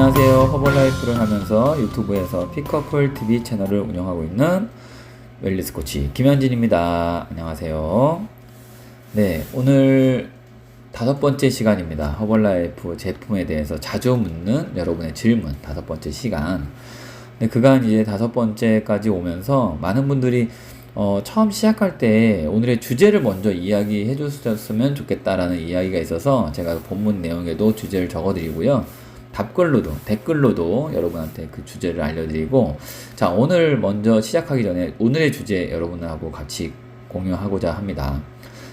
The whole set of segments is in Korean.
안녕하세요. 허벌라이프를 하면서 유튜브에서 피커플 TV 채널을 운영하고 있는 웰니스 코치 김현진입니다. 안녕하세요. 네, 오늘 5번째 시간입니다. 허벌라이프 제품에 대해서 자주 묻는 여러분의 질문 5번째 시간. 네, 그간 이제 5번째까지 오면서 많은 분들이 처음 시작할 때 오늘의 주제를 먼저 이야기해 줬으면 좋겠다라는 이야기가 있어서 제가 본문 내용에도 주제를 적어드리고요. 댓글로도 여러분한테 그 주제를 알려드리고, 자, 오늘 먼저 시작하기 전에 오늘의 주제 여러분하고 같이 공유하고자 합니다.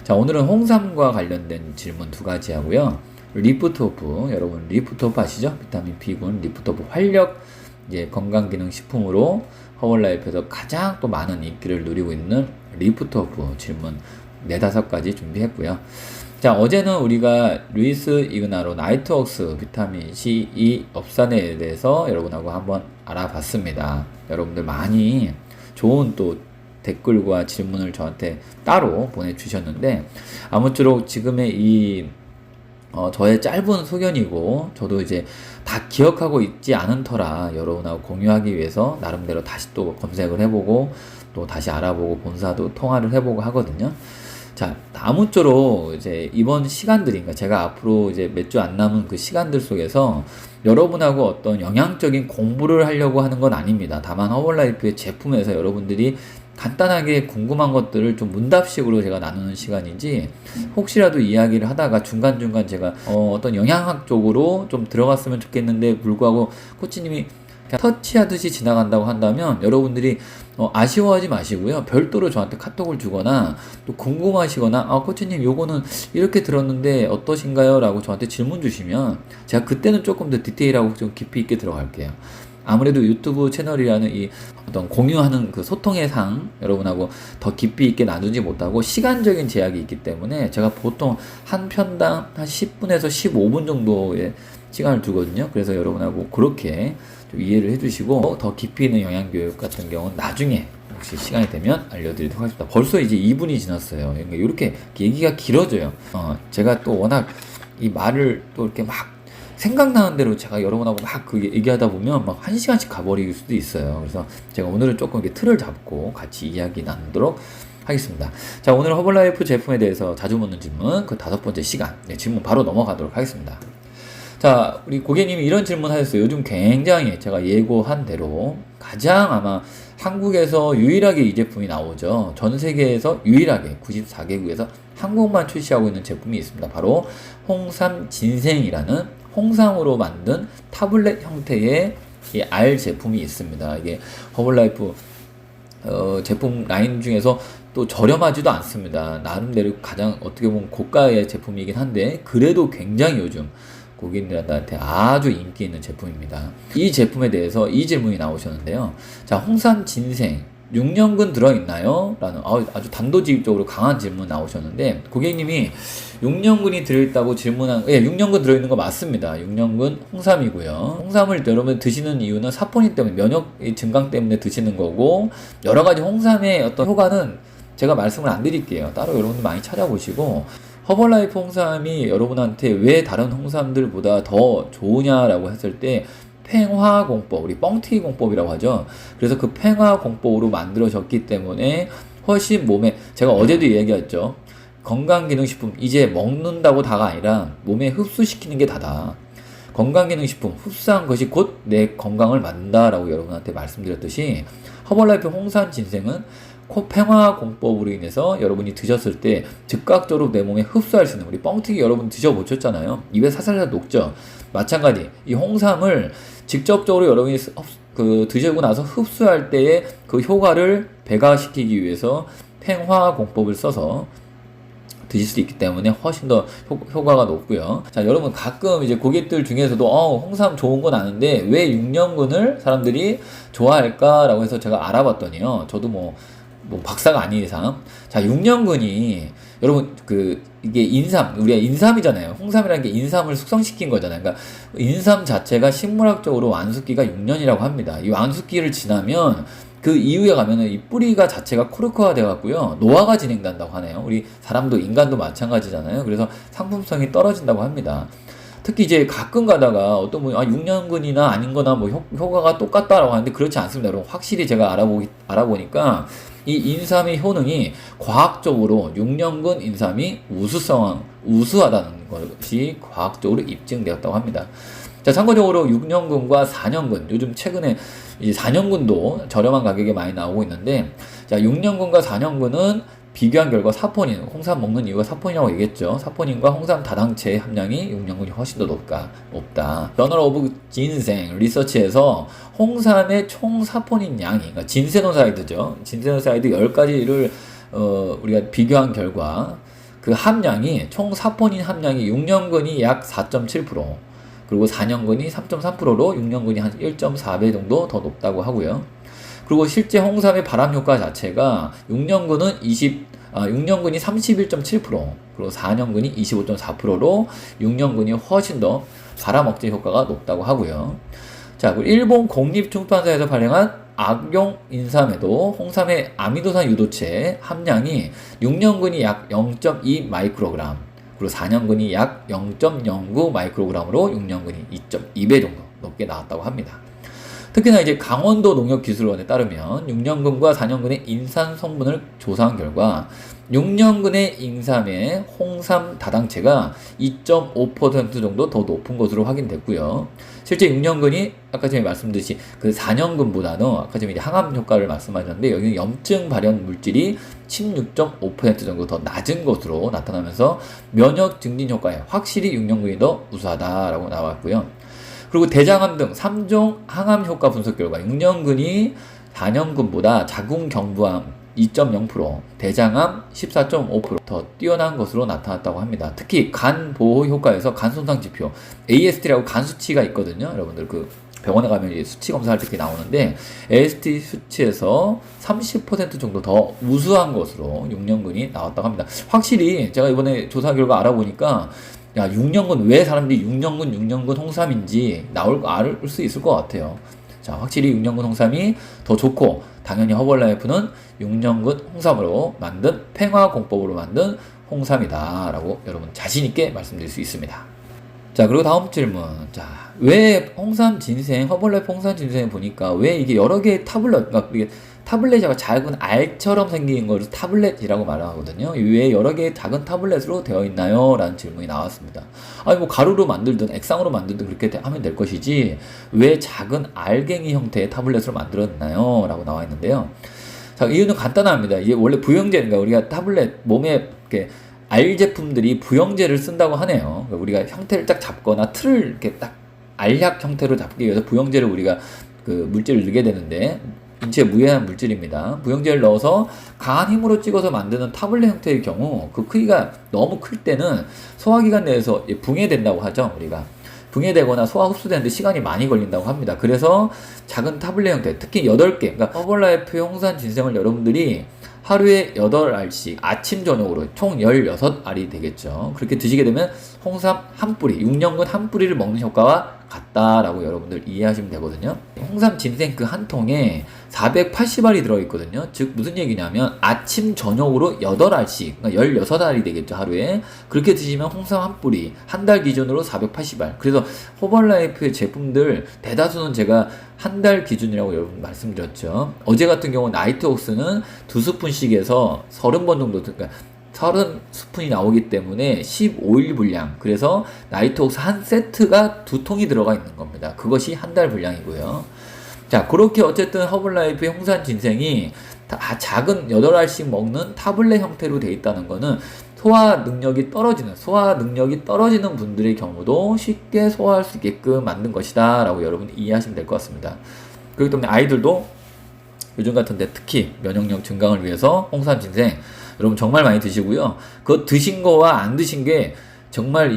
자, 오늘은 홍삼과 관련된 질문 2가지 하고요. 리프트오프, 여러분 리프트오프 아시죠? 비타민 B군 리프트오프 활력 이제 건강기능식품으로 허벌라이프에서 가장 또 많은 인기를 누리고 있는 리프트오프 질문 4-5가지 준비했고요. 자, 어제는 우리가 루이스 이그나로 나이트웍스 비타민 C, E 업산에 대해서 여러분하고 한번 알아봤습니다. 여러분들 많이 좋은 또 댓글과 질문을 저한테 따로 보내주셨는데, 아무쪼록 지금의 이 저의 짧은 소견이고 저도 이제 다 기억하고 있지 않은 터라 여러분하고 공유하기 위해서 나름대로 다시 또 검색을 해보고 또 다시 알아보고 본사도 통화를 해보고 하거든요. 자, 아무쪼록 이제 이번 시간들인가 제가 앞으로 이제 몇 주 안 남은 그 시간들 속에서 여러분하고 어떤 영양적인 공부를 하려고 하는 건 아닙니다. 다만 허벌라이프의 제품에서 여러분들이 간단하게 궁금한 것들을 좀 문답식으로 제가 나누는 시간이지, 혹시라도 이야기를 하다가 중간중간 제가 어떤 영양학 쪽으로 좀 들어갔으면 좋겠는데 불구하고 코치님이 그냥 터치하듯이 지나간다고 한다면 여러분들이 아쉬워하지 마시고요. 별도로 저한테 카톡을 주거나 또 궁금하시거나 코치님 요거는 이렇게 들었는데 어떠신가요? 라고 저한테 질문 주시면 제가 그때는 조금 더 디테일하고 좀 깊이 있게 들어갈게요. 아무래도 유튜브 채널이라는 이 어떤 공유하는 그 소통의 상 여러분하고 더 깊이 있게 나누지 못하고 시간적인 제약이 있기 때문에 제가 보통 한 편당 한 10분에서 15분 정도의 시간을 두거든요. 그래서 여러분하고 그렇게 좀 이해를 해주시고 더 깊이 있는 영양교육 같은 경우는 나중에 혹시 시간이 되면 알려드리도록 하겠습니다. 벌써 이제 2분이 지났어요. 그러니까 이렇게 얘기가 길어져요. 제가 또 워낙 이 말을 또 이렇게 막 생각나는 대로 제가 여러분하고 막 그 얘기하다 보면 막 1시간씩 가버릴 수도 있어요. 그래서 제가 오늘은 조금 이렇게 틀을 잡고 같이 이야기 나누도록 하겠습니다. 자, 오늘 허벌라이프 제품에 대해서 자주 묻는 질문 그 5번째 시간, 질문 바로 넘어가도록 하겠습니다. 자, 우리 고객님이 이런 질문 하셨어요. 요즘 굉장히 제가 예고한 대로 가장 아마 한국에서 유일하게 이 제품이 나오죠. 전 세계에서 유일하게 94개국에서 한국만 출시하고 있는 제품이 있습니다. 바로 홍삼 진생이라는 홍삼으로 만든 타블렛 형태의 이 알 제품이 있습니다. 이게 허벌라이프 제품 라인 중에서 또 저렴하지도 않습니다. 나름대로 가장 어떻게 보면 고가의 제품이긴 한데 그래도 굉장히 요즘 고객님들한테 아주 인기 있는 제품입니다. 이 제품에 대해서 이 질문이 나오셨는데요. 자, 홍삼 진생 6년근 들어있나요? 라는 아주 단도직입적으로 강한 질문 나오셨는데, 고객님이 6년근이 들어있다고 질문한, 6년근 들어있는 거 맞습니다. 6년근 홍삼이고요. 홍삼을 여러분 드시는 이유는 사포닌 때문에, 면역 증강 때문에 드시는 거고, 여러 가지 홍삼의 어떤 효과는 제가 말씀을 안 드릴게요. 따로 여러분들 많이 찾아보시고, 허벌라이프 홍삼이 여러분한테 왜 다른 홍삼들보다 더 좋으냐라고 했을 때 팽화공법, 우리 뻥튀기 공법이라고 하죠. 그래서 그 팽화공법으로 만들어졌기 때문에 훨씬 몸에, 제가 어제도 얘기했죠. 건강기능식품 이제 먹는다고 다가 아니라 몸에 흡수시키는 게 다다. 건강기능식품 흡수한 것이 곧 내 건강을 만든다라고 여러분한테 말씀드렸듯이 허벌라이프 홍삼 진생은 팽화 공법으로 인해서 여러분이 드셨을 때 즉각적으로 내 몸에 흡수할 수 있는, 우리 뻥튀기 여러분 드셔보셨잖아요. 입에 사살살 녹죠. 마찬가지 이 홍삼을 직접적으로 여러분이 드시고 나서 흡수할 때의 그 효과를 배가시키기 위해서 팽화 공법을 써서 드실 수 있기 때문에 훨씬 더 효과가 높고요. 자, 여러분 가끔 이제 고객들 중에서도 홍삼 좋은 건 아는데 왜 6년근을 사람들이 좋아할까라고 해서 제가 알아봤더니요. 저도 뭐 박사가 아닌 이상, 자, 6년근이 여러분 이게 인삼, 우리가 인삼이잖아요. 홍삼이라는 게 인삼을 숙성시킨 거잖아요. 그러니까 인삼 자체가 식물학적으로 완숙기가 6년이라고 합니다. 이 완숙기를 지나면 그 이후에 가면은 이 뿌리가 자체가 코르크화 돼갖고요, 노화가 진행된다고 하네요. 우리 사람도 인간도 마찬가지잖아요. 그래서 상품성이 떨어진다고 합니다. 특히 이제 가끔 가다가 어떤 분이 6년근이나 아닌 거나 뭐 효과가 똑같다라고 하는데 그렇지 않습니다. 여러분 확실히 제가 알아보니까 이 인삼의 효능이 과학적으로 6년근 인삼이 우수하다는 것이 과학적으로 입증되었다고 합니다. 자, 참고적으로 6년근과 4년근, 요즘 최근에 이제 4년근도 저렴한 가격에 많이 나오고 있는데, 자, 6년근과 4년근은 비교한 결과 사포닌, 홍삼 먹는 이유가 사포닌이라고 얘기했죠. 사포닌과 홍삼 다당체 함량이 6년근이 훨씬 더 높다. 저널 오브 진생 리서치에서 홍삼의 총 사포닌 양이, 그러니까 진세노사이드죠. 진세노사이드 10가지를 우리가 비교한 결과 그 함량이, 총 사포닌 함량이 6년근이 약 4.7%, 그리고 4년근이 3.3%로 6년근이 한 1.4배 정도 더 높다고 하고요. 그리고 실제 홍삼의 발암 효과 자체가 6년근이 31.7%, 그리고 4년근이 25.4%로 6년근이 훨씬 더 발암 억제 효과가 높다고 하고요. 자, 그리고 일본 공립출판사에서 발행한 악용 인삼에도 홍삼의 아미노산 유도체 함량이 6년근이 약 0.2 마이크로그램, 그리고 4년근이 약 0.09 마이크로그램으로 6년근이 2.2배 정도 높게 나왔다고 합니다. 특히나 이제 강원도 농협기술원에 따르면 6년근과 4년근의 인삼 성분을 조사한 결과 6년근의 인삼의 홍삼 다당체가 2.5% 정도 더 높은 것으로 확인됐고요. 실제 6년근이 아까 전에 말씀드렸듯이 그 4년근보다는 아까 전에 항암 효과를 말씀하셨는데 여기는 염증 발현 물질이 16.5% 정도 더 낮은 것으로 나타나면서 면역 증진 효과에 확실히 6년근이 더 우수하다라고 나왔고요. 그리고 대장암 등 3종 항암 효과 분석 결과 6년근이 4년근보다 자궁경부암 2.0%, 대장암 14.5%더 뛰어난 것으로 나타났다고 합니다. 특히 간 보호 효과에서 간 손상 지표 AST라고 간 수치가 있거든요. 여러분들 그 병원에 가면 이제 수치 검사할 때 이렇게 나오는데 AST 수치에서 30% 정도 더 우수한 것으로 6년근이 나왔다고 합니다. 확실히 제가 이번에 조사 결과 알아보니까 6년근 왜 사람들이 6년근 홍삼인지 알 수 있을 것 같아요. 자, 확실히 6년근 홍삼이 더 좋고 당연히 허벌라이프는 6년근 홍삼으로 만든 팽화공법으로 만든 홍삼이다 라고 여러분 자신있게 말씀드릴 수 있습니다. 자, 그리고 다음 질문. 자, 왜 홍삼 진생, 허벌라이프 홍삼 진생에 보니까 왜 이게 여러 개의 타블렛, 그러니까 이게 타블렛이 작은 알처럼 생긴 걸 타블렛이라고 말하거든요. 왜 여러 개의 작은 타블렛으로 되어 있나요? 라는 질문이 나왔습니다. 아니 뭐 가루로 만들든 액상으로 만들든 그렇게 하면 될 것이지 왜 작은 알갱이 형태의 타블렛으로 만들었나요? 라고 나와 있는데요. 자, 이유는 간단합니다. 이게 원래 부영제, 그러니까 우리가 타블렛 몸에 이렇게 알 제품들이 부영제를 쓴다고 하네요. 그러니까 우리가 형태를 딱 잡거나 틀을 이렇게 딱 알약 형태로 잡기 위해서 부영제를 우리가 그 물질을 넣게 되는데 인체에 무해한 물질입니다. 부영제를 넣어서 강한 힘으로 찍어서 만드는 타블렛 형태의 경우 그 크기가 너무 클 때는 소화기관 내에서 붕해된다고 하죠. 우리가 붕해되거나 소화 흡수되는데 시간이 많이 걸린다고 합니다. 그래서 작은 타블렛 형태, 특히 8개, 그러니까 허벌라이프 홍삼 진생을 여러분들이 하루에 8알씩 아침 저녁으로 총 16알이 되겠죠. 그렇게 드시게 되면 홍삼 한 뿌리, 6년근 한 뿌리를 먹는 효과와 같다라고 여러분들 이해하시면 되거든요. 홍삼 진생 그 한 통에 480알이 들어있거든요. 즉 무슨 얘기냐면 아침 저녁으로 8알씩, 그러니까 16알이 되겠죠. 하루에. 그렇게 드시면 홍삼 한 뿌리, 한 달 기준으로 480알. 그래서 허벌라이프의 제품들 대다수는 제가 한 달 기준이라고 여러분 말씀드렸죠. 어제 같은 경우 나이트옥스는 2스푼씩에서 30번 정도, 그러니까 30스푼이 나오기 때문에 15일 분량. 그래서 나이트옥스 한 세트가 2통이 들어가 있는 겁니다. 그것이 한 달 분량이고요. 자, 그렇게 어쨌든 허벌라이프의 홍삼 진생이 다 작은 8알씩 먹는 타블렛 형태로 되어 있다는 거는 소화 능력이 떨어지는 분들의 경우도 쉽게 소화할 수 있게끔 만든 것이다 라고 여러분 이해하시면 될 것 같습니다. 그렇기 때문에 아이들도 요즘 같은데 특히 면역력 증강을 위해서 홍삼 진생 여러분 정말 많이 드시고요. 그거 드신 거와 안 드신 게 정말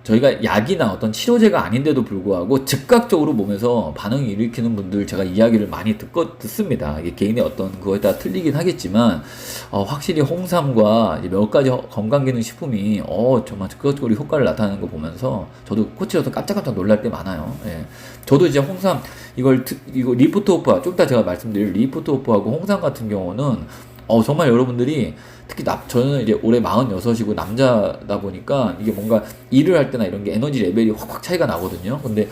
저희가 약이나 어떤 치료제가 아닌데도 불구하고 즉각적으로 몸에서 반응을 일으키는 분들 제가 이야기를 많이 듣습니다. 이게 개인의 어떤 그거에 따라 틀리긴 하겠지만 확실히 홍삼과 몇 가지 건강기능식품이 정말 즉각적으로 효과를 나타내는 거 보면서 저도 코치로서 깜짝깜짝 놀랄 때 많아요. 예. 저도 이제 홍삼 이거 리포트오프와 좀 이따 제가 말씀드릴 리포트오프하고 홍삼 같은 경우는 정말 여러분들이 특히 저는 이제 올해 46이고 남자다 보니까 이게 뭔가 일을 할 때나 이런 게 에너지 레벨이 확 차이가 나거든요. 근데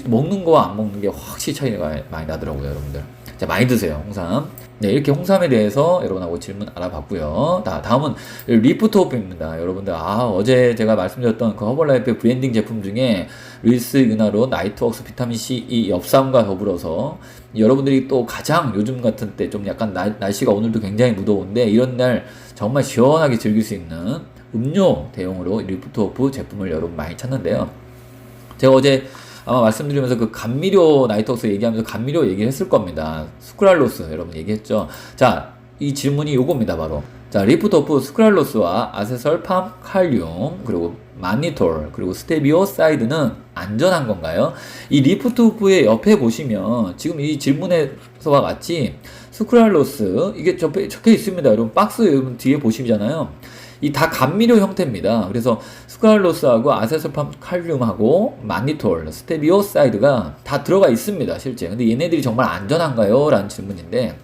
먹는 거와 안 먹는 게 확실히 차이가 많이 나더라고요, 여러분들. 자, 많이 드세요, 홍삼. 네, 이렇게 홍삼에 대해서 여러분하고 질문 알아봤고요. 다음은 리프트오프입니다. 여러분들, 어제 제가 말씀드렸던 그 허벌라이프 브랜딩 제품 중에 릴스 유나로 나이트웍스 비타민C 이 엽산과 더불어서 여러분들이 또 가장 요즘 같은 때 좀 약간 날씨가 오늘도 굉장히 무더운데 이런 날 정말 시원하게 즐길 수 있는 음료 대용으로 리프트오프 제품을 여러분 많이 찾는데요. 제가 어제 아마 말씀드리면서 그 감미료 나이트웍스 얘기하면서 감미료 얘기를 했을 겁니다. 스크랄로스 여러분 얘기했죠. 자, 이 질문이 요겁니다, 바로. 자, 리프트오프 스크랄로스와 아세설팜 칼륨 그리고 마니톨 그리고 스테비오사이드는 안전한 건가요? 이 리프트오프의 옆에 보시면 지금 이 질문에서와 같이 스크랄로스 이게 적혀 있습니다. 여러분 박스 여러분 뒤에 보시잖아요. 이 다 감미료 형태입니다. 그래서 스크랄로스하고 아세솔팜 칼륨하고 마니톨, 스테비오사이드가 다 들어가 있습니다, 실제. 근데 얘네들이 정말 안전한가요? 라는 질문인데,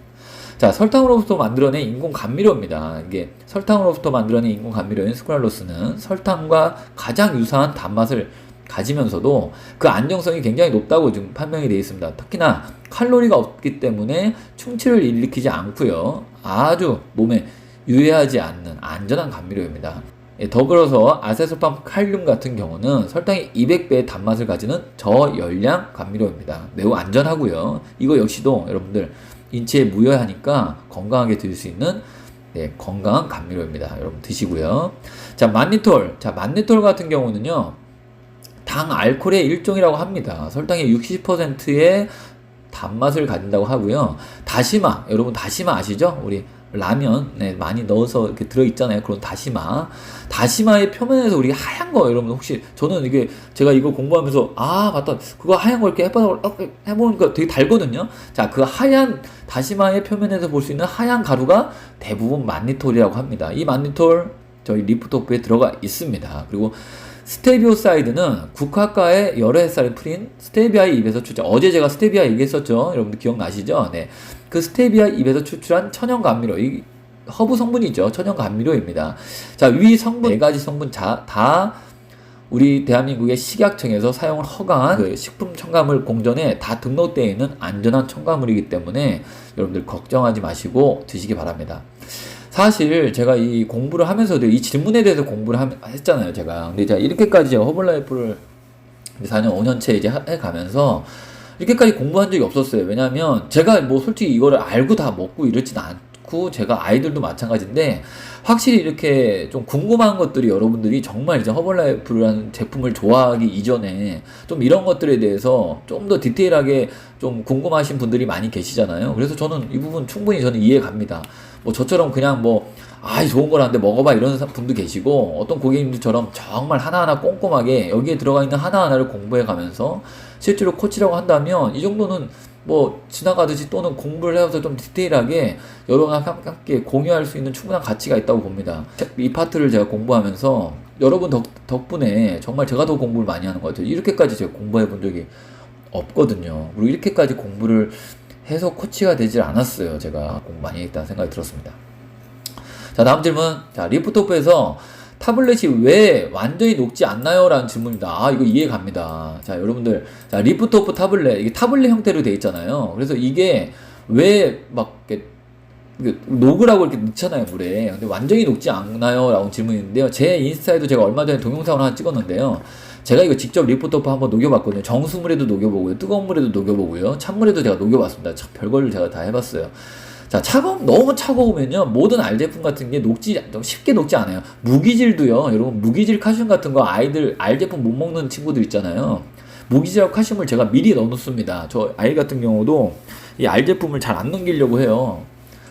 자, 설탕으로부터 만들어낸 인공 감미료입니다. 이게 설탕으로부터 만들어낸 인공 감미료인 스크랄로스는 설탕과 가장 유사한 단맛을 가지면서도 그 안정성이 굉장히 높다고 지금 판명이 되어 있습니다. 특히나 칼로리가 없기 때문에 충치를 일으키지 않고요. 아주 몸에 유해하지 않는 안전한 감미료입니다. 더불어서 아세솔팜 칼륨 같은 경우는 설탕의 200배의 단맛을 가지는 저열량 감미료입니다. 매우 안전하고요. 이거 역시도 여러분들 인체에 무해하니까 건강하게 드실 수 있는 건강한 감미료입니다. 여러분 드시고요. 자, 마니톨. 자, 마니톨 같은 경우는요, 당 알코올의 일종이라고 합니다. 설탕의 60%의 단맛을 가진다고 하고요. 다시마, 여러분 다시마 아시죠? 우리 라면 많이 넣어서 이렇게 들어있잖아요. 그런 다시마의 표면에서 우리 하얀 거, 여러분 혹시, 저는 이게 제가 이거 공부하면서 맞다, 그거 하얀 거 이렇게 해보니까 되게 달거든요. 자, 그 하얀 다시마의 표면에서 볼 수 있는 하얀 가루가 대부분 만니톨이라고 합니다. 이 만니톨 저희 리프트오프에 들어가 있습니다. 그리고 스테비오사이드는 국화가의 여러 햇살에 풀인 스테비아의 잎에서 추출. 어제 제가 스테비아 얘기했었죠. 여러분들 기억나시죠? 네. 그 스테비아 잎에서 추출한 천연 감미료, 이 허브 성분이죠. 천연 감미료입니다. 자, 위 성분 4가지 성분 다 우리 대한민국의 식약청에서 사용을 허가한 그 식품 첨가물 공전에 다 등록되어 있는 안전한 첨가물이기 때문에 여러분들 걱정하지 마시고 드시기 바랍니다. 사실 제가 이 공부를 하면서도 이 질문에 대해서 공부를 했잖아요, 제가. 근데 제가 이렇게까지 제가 허벌라이프를 4년, 5년째 이제 해가면서 이렇게까지 공부한 적이 없었어요. 왜냐면 제가 뭐 솔직히 이거를 알고 다 먹고 이러진 않고, 제가 아이들도 마찬가지인데 확실히 이렇게 좀 궁금한 것들이, 여러분들이 정말 이제 허벌라이프라는 제품을 좋아하기 이전에 좀 이런 것들에 대해서 좀 더 디테일하게 좀 궁금하신 분들이 많이 계시잖아요. 그래서 저는 이 부분 충분히 저는 이해 갑니다. 뭐 저처럼 그냥 좋은 거라는데 먹어봐 이런 분도 계시고, 어떤 고객님들처럼 정말 하나하나 꼼꼼하게 여기에 들어가 있는 하나하나를 공부해 가면서 실제로 코치라고 한다면 이 정도는 지나가듯이 또는 공부를 해서 좀 디테일하게 여러분과 함께 공유할 수 있는 충분한 가치가 있다고 봅니다. 이 파트를 제가 공부하면서 여러분 덕분에 정말 제가 더 공부를 많이 하는 것 같아요. 이렇게까지 제가 공부해 본 적이 없거든요. 그리고 이렇게까지 공부를 해서 코치가 되질 않았어요. 제가 공부 많이 했다는 생각이 들었습니다. 자, 다음 질문. 자, 리프트오프에서 타블렛이 왜 완전히 녹지 않나요? 라는 질문입니다. 이거 이해 갑니다. 자, 여러분들. 자, 리프트오프 타블렛. 이게 타블렛 형태로 되어 있잖아요. 그래서 이게 왜 녹으라고 이렇게 넣잖아요, 물에. 근데 완전히 녹지 않나요? 라고 질문인데요. 제 인스타에도 제가 얼마 전에 동영상을 하나 찍었는데요. 제가 이거 직접 리프트오프 한번 녹여봤거든요. 정수물에도 녹여보고요. 뜨거운 물에도 녹여보고요. 찬물에도 제가 녹여봤습니다. 별걸 제가 다 해봤어요. 자, 너무 차가우면요, 모든 알 제품 같은 게 쉽게 녹지 않아요. 무기질도요, 여러분, 무기질 칼슘 같은 거 아이들 알 제품 못 먹는 친구들 있잖아요. 무기질하고 칼슘을 제가 미리 넣어놓습니다. 저 아이 같은 경우도 이 알 제품을 잘 안 넘기려고 해요.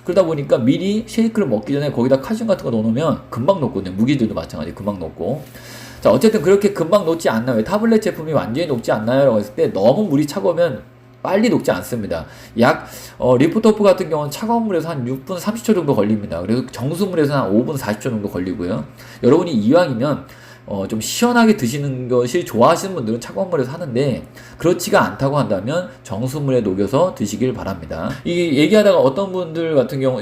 그러다 보니까 미리 쉐이크를 먹기 전에 거기다 칼슘 같은 거 넣어놓으면 금방 녹거든요. 무기질도 마찬가지 금방 녹고. 자, 어쨌든 그렇게 금방 녹지 않나요? 타블렛 제품이 완전히 녹지 않나요? 라고 했을 때 너무 물이 차가우면 빨리 녹지 않습니다. 리프트오프 같은 경우는 차가운 물에서 한 6분 30초 정도 걸립니다. 그래서 정수물에서 한 5분 40초 정도 걸리고요. 여러분이 이왕이면 좀 시원하게 드시는 것이 좋아하시는 분들은 차가운 물에서 하는데, 그렇지가 않다고 한다면 정수물에 녹여서 드시길 바랍니다. 이 얘기하다가 어떤 분들 같은 경우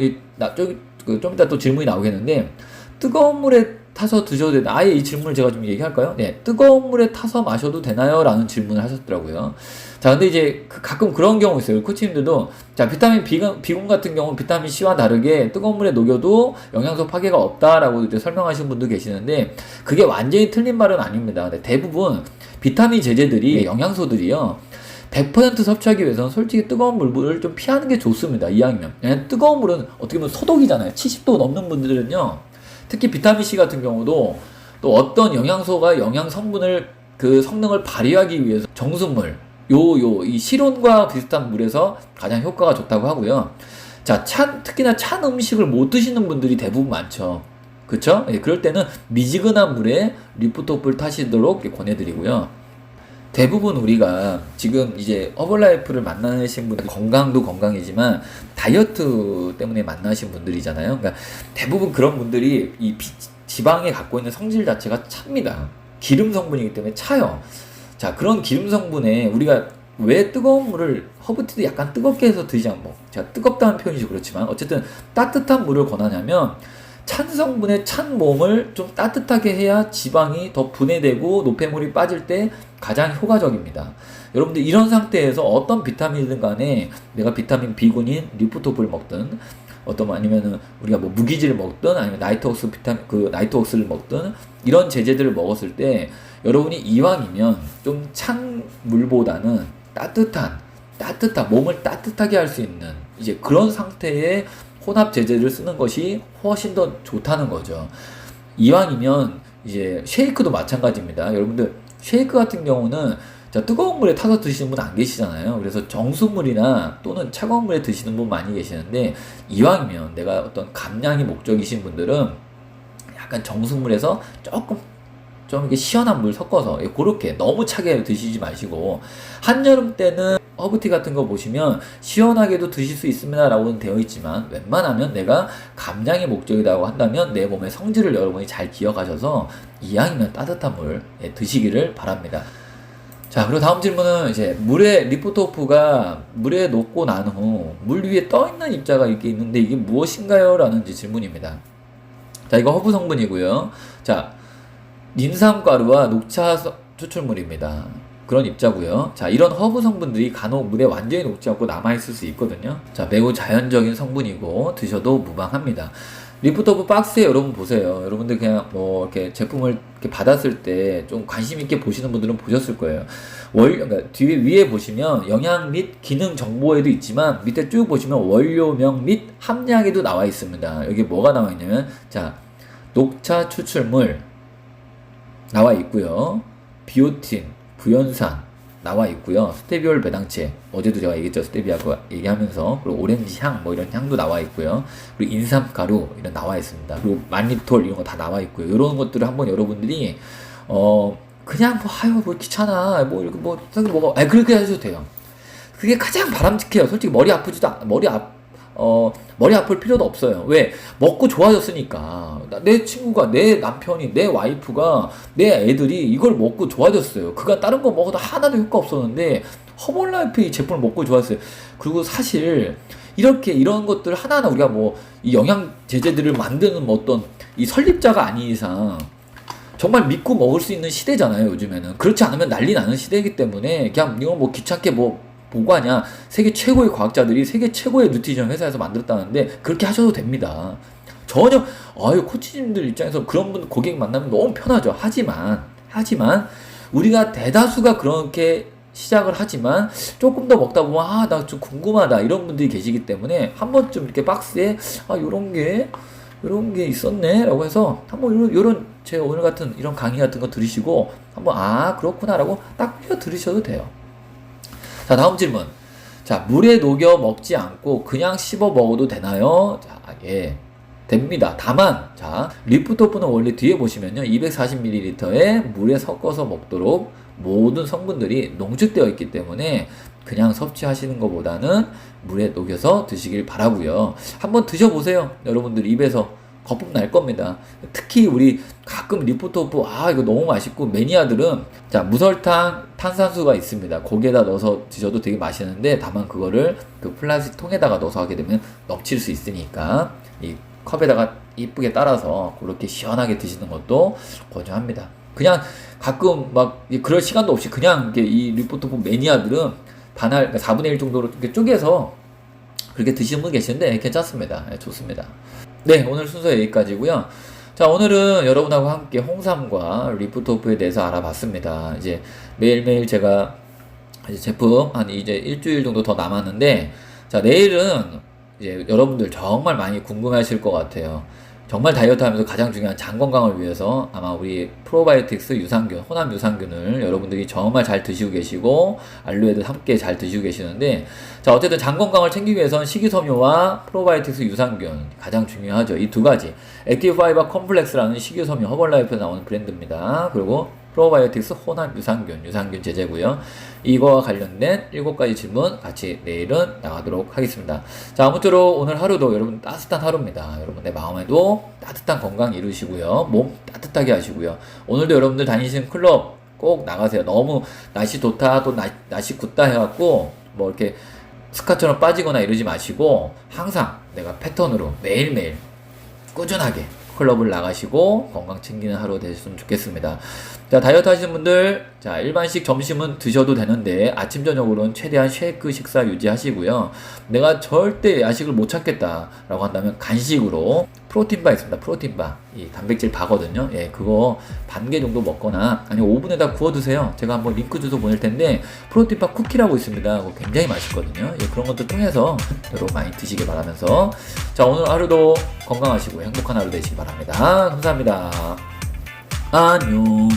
좀 이따 또 질문이 나오겠는데, 뜨거운 물에 타서 드셔도 되나? 아예 이 질문을 제가 좀 얘기할까요? 네, 뜨거운 물에 타서 마셔도 되나요? 라는 질문을 하셨더라고요. 자, 근데 이제 가끔 그런 경우 있어요. 코치님들도, 자, 비타민 B군 같은 경우는 비타민 C와 다르게 뜨거운 물에 녹여도 영양소 파괴가 없다라고 이제 설명하시는 분도 계시는데, 그게 완전히 틀린 말은 아닙니다. 근데 대부분 비타민 제제들이, 영양소들이요, 100% 섭취하기 위해서는 솔직히 뜨거운 물을 좀 피하는 게 좋습니다. 이왕이면. 왜냐면 뜨거운 물은 어떻게 보면 소독이잖아요. 70도 넘는 분들은요, 특히 비타민C 같은 경우도 또 어떤 영양소가 영양 성분을 그 성능을 발휘하기 위해서 정수물, 이 실온과 비슷한 물에서 가장 효과가 좋다고 하고요. 자, 특히나 찬 음식을 못 드시는 분들이 대부분 많죠. 그쵸? 예, 그럴 때는 미지근한 물에 리프토프를 타시도록 권해드리고요. 대부분 우리가 지금 이제 허벌라이프를 만나신 분들, 건강도 건강이지만 다이어트 때문에 만나신 분들이잖아요. 그러니까 대부분 그런 분들이 이 지방에 갖고 있는 성질 자체가 찹니다. 기름 성분이기 때문에 차요. 자, 그런 기름 성분에 우리가 왜 뜨거운 물을, 허브티도 약간 뜨겁게 해서 드시지 않고, 제가 뜨겁다는 표현이죠. 그렇지만 어쨌든 따뜻한 물을 권하냐면, 찬 성분의 찬 몸을 좀 따뜻하게 해야 지방이 더 분해되고 노폐물이 빠질 때 가장 효과적입니다. 여러분들 이런 상태에서 어떤 비타민이든 간에 내가 비타민 B군인 리프토프를 먹든, 아니면은 우리가 뭐 무기질을 먹든, 아니면 나이트옥스를 먹든, 이런 제제들을 먹었을 때 여러분이 이왕이면 좀 찬 물보다는 따뜻한 몸을 따뜻하게 할 수 있는 이제 그런 상태의 혼합 제제를 쓰는 것이 훨씬 더 좋다는 거죠. 이왕이면 이제 쉐이크도 마찬가지입니다. 여러분들 쉐이크 같은 경우는 자, 뜨거운 물에 타서 드시는 분 안 계시잖아요. 그래서 정수물이나 또는 차가운 물에 드시는 분 많이 계시는데, 이왕이면 내가 어떤 감량이 목적이신 분들은 약간 정수물에서 좀 이렇게 시원한 물 섞어서 그렇게 너무 차게 드시지 마시고, 한여름 때는 허브티 같은 거 보시면 시원하게도 드실 수 있습니다 라고는 되어 있지만, 웬만하면 내가 감량의 목적이라고 한다면 내 몸의 성질을 여러분이 잘 기억하셔서 이왕이면 따뜻한 물 드시기를 바랍니다. 자, 그리고 다음 질문은 이제 리프토프가 물에 녹고 난 후 물 위에 떠 있는 입자가 이렇게 있는데 이게 무엇인가요? 라는 질문입니다. 자, 이거 허브 성분이고요. 자, 님삼가루와 녹차 추출물입니다. 그런 입자고요. 자, 이런 허브 성분들이 간혹 물에 완전히 녹지 않고 남아있을 수 있거든요. 자, 매우 자연적인 성분이고 드셔도 무방합니다. 리프토프 박스에 여러분 보세요. 여러분들 그냥 뭐 이렇게 제품을 이렇게 받았을 때 좀 관심 있게 보시는 분들은 보셨을 거예요. 그러니까 위에 보시면 영양 및 기능 정보에도 있지만 밑에 쭉 보시면 원료명 및 함량에도 나와 있습니다. 여기 뭐가 나와 있냐면, 자, 녹차 추출물 나와 있고요. 비오틴, 구연산 나와 있고요. 스테비올 배당체, 어제도 제가 얘기했죠. 스테비아고 얘기하면서. 그리고 오렌지 향, 뭐 이런 향도 나와 있고요. 그리고 인삼가루 이런 나와 있습니다. 그리고 만리톨 이런 거 다 나와 있고요. 이런 것들을 한번 여러분들이 그냥 뭐 귀찮아, 뭐 이렇게 뭐 먹어, 그렇게 하셔도 돼요. 그게 가장 바람직해요. 솔직히 머리 아플 필요도 없어요. 왜? 먹고 좋아졌으니까. 내 친구가, 내 남편이, 내 와이프가, 내 애들이 이걸 먹고 좋아졌어요. 그간 다른 거 먹어도 하나도 효과 없었는데 허벌라이프 이 제품을 먹고 좋았어요. 그리고 사실 이런 것들 하나하나 우리가 뭐 이 영양 제제들을 만드는 뭐 어떤 이 설립자가 아닌 이상 정말 믿고 먹을 수 있는 시대잖아요, 요즘에는. 그렇지 않으면 난리 나는 시대이기 때문에 그냥 이거 뭐 귀찮게 보고 하냐. 세계 최고의 과학자들이 세계 최고의 누트리션 회사에서 만들었다는데 그렇게 하셔도 됩니다. 전혀 코치님들 입장에서 그런 분 고객 만나면 너무 편하죠. 하지만 우리가 대다수가 그렇게 시작을 하지만 조금 더 먹다 보면 나 좀 궁금하다 이런 분들이 계시기 때문에 한 번쯤 이렇게 박스에 요런 게 있었네 라고 해서 한번 요런 제 오늘 같은 이런 강의 같은 거 들으시고 한번 그렇구나 라고 딱 들으셔도 돼요. 자, 다음 질문. 자, 물에 녹여 먹지 않고 그냥 씹어 먹어도 되나요? 자, 예. 됩니다. 다만, 자, 리프토프는 원래 뒤에 보시면요. 240ml에 물에 섞어서 먹도록 모든 성분들이 농축되어 있기 때문에 그냥 섭취하시는 것보다는 물에 녹여서 드시길 바라고요. 한번 드셔보세요. 여러분들 입에서 거품 날 겁니다. 특히 우리 가끔 리포토프 이거 너무 맛있고 매니아들은 자 무설탕 탄산수가 있습니다. 거기에다 넣어서 드셔도 되게 맛있는데 다만 그거를 그 플라스틱 통에다가 넣어서 하게 되면 넘칠 수 있으니까 이 컵에다가 이쁘게 따라서 그렇게 시원하게 드시는 것도 권유합니다. 그냥 가끔 막 그럴 시간도 없이 그냥 이 리포토프 매니아들은 반알 4분의 1 정도로 이렇게 쪼개서 그렇게 드시는 분 계시는데 괜찮습니다. 좋습니다. 네, 오늘 순서 여기까지고요. 자, 오늘은 여러분하고 함께 홍삼과 리프토프에 대해서 알아봤습니다. 이제 매일매일 제가 이제 제품 한 이제 일주일 정도 더 남았는데, 자, 내일은 이제 여러분들 정말 많이 궁금해하실 것 같아요. 정말 다이어트 하면서 가장 중요한 장 건강을 위해서 아마 우리 프로바이오틱스 유산균, 혼합 유산균을 여러분들이 정말 잘 드시고 계시고 알로에도 함께 잘 드시고 계시는데, 자 어쨌든 장 건강을 챙기기 위해서는 식이섬유와 프로바이오틱스 유산균 가장 중요하죠. 이 두 가지. 액티브파이버 컴플렉스라는 식이섬유 허벌라이프에 나오는 브랜드입니다. 그리고 프로바이오틱스 혼합 유산균 제제고요. 이거와 관련된 7가지 질문 같이 내일은 나가도록 하겠습니다. 자, 아무쪼록 오늘 하루도 여러분 따뜻한 하루입니다. 여러분의 마음에도 따뜻한 건강 이루시고요. 몸 따뜻하게 하시고요. 오늘도 여러분들 다니시는 클럽 꼭 나가세요. 너무 날씨 좋다 또 날씨 굿다 해갖고 뭐 이렇게 스카처럼 빠지거나 이러지 마시고 항상 내가 패턴으로 매일매일 꾸준하게 클럽을 나가시고 건강 챙기는 하루 되셨으면 좋겠습니다. 자, 다이어트 하시는 분들, 자, 일반식 점심은 드셔도 되는데 아침 저녁으로는 최대한 쉐이크 식사 유지하시고요. 내가 절대 야식을 못 찾겠다 라고 한다면 간식으로 프로틴바 있습니다. 프로틴바. 이 단백질 바거든요. 예, 그거 반 개 정도 먹거나 아니면 오븐에다 구워 드세요. 제가 한번 링크 주소 보낼 텐데 프로틴바 쿠키라고 있습니다. 그거 굉장히 맛있거든요. 예, 그런 것도 통해서 여러분 많이 드시길 바라면서, 자, 오늘 하루도 건강하시고 행복한 하루 되시기 바랍니다. 감사합니다. 안녕.